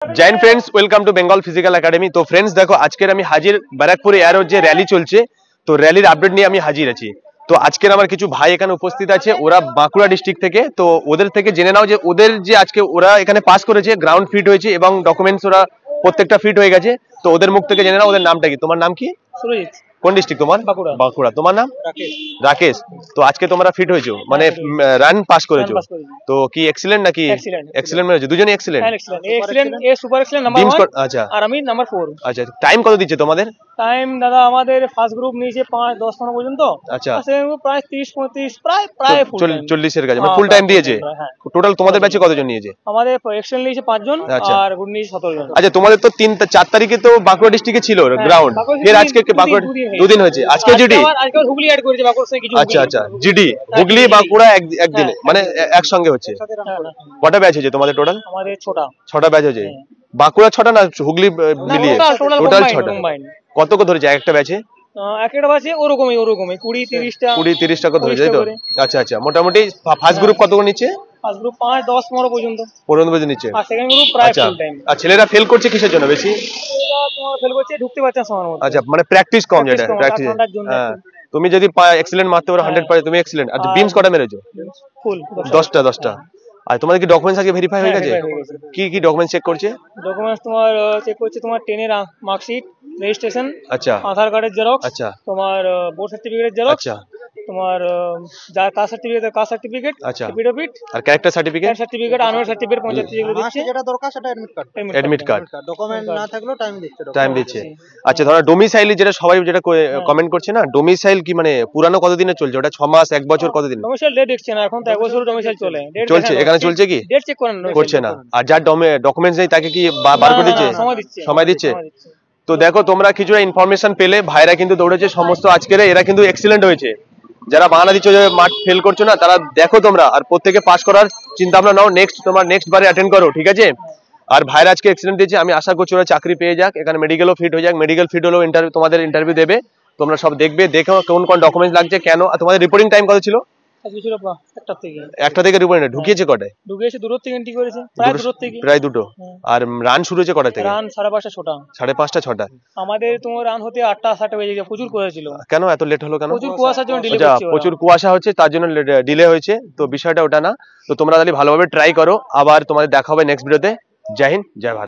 Jain friends welcome to Bengal physical academy. तो friends देखो आजकेर आमी हाजिर बैराकपुर एयारोर जे रैली चलছে तो रैलिर আপডেট নিয়ে আমি হাজির আছি। তো আজকের আমার কিছু ভাই এখানে উপস্থিত আছে, ওরা বাঁকুড়া ডিস্ট্রিক্ট থেকে। তো ওদের থেকে জেনে নাও যে ওদের যে আজকে ওরা এখানে পাস করেছে, গ্রাউন্ড ফিট হয়েছে এবং ডকুমেন্টস ওরা প্রত্যেকটা ফিট হয়ে গেছে। তো ওদের মুখ থেকে জেনে নাও ওদের নামটা কি। তোমার নাম কি? সুরজিৎ। কোন ডিস্ট্রিক্ট তোমার? বাঁকুড়া। বাঁকুড়া। তোমার নাম? রাকেশ। রাকেশ। তো আজকে তোমরা ফিট হয়েছো, মানে রান পাস করেছো। তো কি এক্সিলেন্ট নাকি? এক্সিলেন্ট মেরেছো দুজনেই? এক্সিলেন্ট। হ্যাঁ এক্সিলেন্ট। এ এক্সিলেন্ট, এ সুপার এক্সিলেন্ট নাম্বার 1। আচ্ছা। আর আমি নাম্বার 4। আচ্ছা, টাইম কত দিচ্ছে তোমাদের? টাইম দাদা আমাদের ফার্স্ট গ্রুপ নিয়েছে 5-10 পর্যন্ত। আচ্ছা। সেকেন্ড গ্রুপ প্রায় 30-35 প্রায় ফুল টাইম। 40 এর কাছে, মানে ফুল টাইম দিয়েছে। টোটাল তোমাদের ব্যাচে কতজন নিয়েছে? আমাদের এক্সিলেন্ট নিয়েছে 5 জন আর গ্রুপ নিয়েছে 17 জন। আচ্ছা, তোমাদের তো 4 তারিখে তো বাঁকুড়া ডিস্ট্রিক্টে ছিল গ্রাউন্ড, ফের আজকে বাঁকুড়া 2 দিন হয়েছে। আজকে জিডি, আজকে হুগলি অ্যাড করেছে বাঁকুড়া থেকে কিছু। আচ্ছা আচ্ছা, জিডি হুগলি বাঁকুড়া একদিনে, মানে একসঙ্গে হচ্ছে। কটা ব্যাচ হয়েছে তোমাদের টোটাল? আমাদের 6টা ব্যাচ হয়েছে। বাঁকুড়া 6টা না হুগলি মিলিয়ে? টোটাল 6টা। কত করে ধরেছে একটা ব্যাচে? একটা ব্যাচে ওরকমই 20-30টা 20-30 টাকা ধরেছে তাই তো? আচ্ছা আচ্ছা, মোটামুটি ফার্স্ট গ্রুপ কত করে নিচ্ছে? ফার্স্ট গ্রুপ 5-10-15 পর্যন্ত নিচ্ছে। আর সেকেন্ড গ্রুপ প্রায় ফুল টাইম। আর ছেলেরা ফেল করছে কিসের জন্য বেশি? তোমার ফেল করছে ঢুকতে পারছে না সময়ের মধ্যে। আচ্ছা, মানে প্র্যাকটিস কম, যেটা প্র্যাকটিস। হ্যাঁ, তুমি যদি এক্সিলেন্ট মারতে পারো 100 পারে, তুমি এক্সিলেন্ট। আর বিমস কটা মেরেছো? ফুল 10টা। আর তোমাদের কি ডকুমেন্টস আগে ভেরিফাই হয়ে গেছে? কি ডকুমেন্টস চেক করছে? ডকুমেন্টস তোমার চেক করছে তোমার 10 এর মার্কশিট, রেজিস্ট্রেশন, আচ্ছা, আধার কার্ডের জেরক্স, আচ্ছা, তোমার বোর্ড সার্টিফিকেটের জেরক্স, আচ্ছা, তোমার যার কাস্ট সার্টিফিকেট, আচ্ছা, এফিডেভিট আর character certificate, annual certificate, panchayat যেগুলো দিচ্ছে, যেটা দরকার সেটা অ্যাডমিট কার্ড। ডকুমেন্ট না থাকলেও টাইম দিচ্ছে। আচ্ছা, ধরো ডোমিসাইল, যেটা সবাই যেটা কমেন্ট করছে না, ডোমিসাইল কি মানে পুরানো কতদিনে চলছে? ওটা 6 মাস 1 বছর কতদিন? ডোমিসাইল ডেট দেখছে না, এখন তো 1 বছর ডোমিসাইল চলছে। এখানে চলছে কি? ডেট চেক করেন করছে না। আর যার ডকুমেন্টস নেই তাকে কি বার করে দিচ্ছে? সময় দিচ্ছে। তো দেখো তোমরা কিছুটা ইনফরমেশন পেলে, ভাইরা কিন্তু দৌড়েছে সমস্ত আজকের, এরা কিন্তু এক্সিলেন্ট হয়েছে। যারা বাহানা দিচ্ছ যে মাঠ ফেল করছো না, তারা দেখো তোমরা আর প্রত্যেকে পাস করার চিন্তা ভাবনা নাও। নেক্সট বারে অ্যাটেন্ড করো, ঠিক আছে? আর ভাইরা আজকে এক্সিলেন্ট দিয়েছে, আমি আশা করছি ওরা চাকরি পেয়ে যাক। এখানে মেডিকেলও ফিট হয়ে যাক। মেডিকেল ফিট হলেও তোমাদের ইন্টারভিউ দেবে, তোমরা সব দেখবে, দেখো কোন ডকুমেন্টস লাগছে কেন। আর তোমাদের রিপোর্টিং টাইম কত ছিল? একটা থেকে রিপোর্টিং ঢুকিয়েছে কটায়? ঢুকিয়েছে 2 থেকে এন্ট্রি করেছে, প্রায় 2টো। আর রান শুরু হয়েছে কটা থেকে? রান 5:30 6টা। 5:30 6টা। আমাদের তোমার রান হতে 8টা 7টা বেজে গেছে, প্রচুর করেছিল। কেন এত লেট হলো কেন? প্রচুর কুয়াশার জন্য ডিলে হচ্ছে। প্রচুর কুয়াশা হচ্ছে, তার জন্য ডিলে হয়েছে। তো বিষয়টা ওটা না। তো তোমরা তাহলে ভালোভাবে ট্রাই করো। আবার তোমাদের দেখা হবে নেক্সট ভিডিওতে। জয় হিন্দ, জয় ভারত।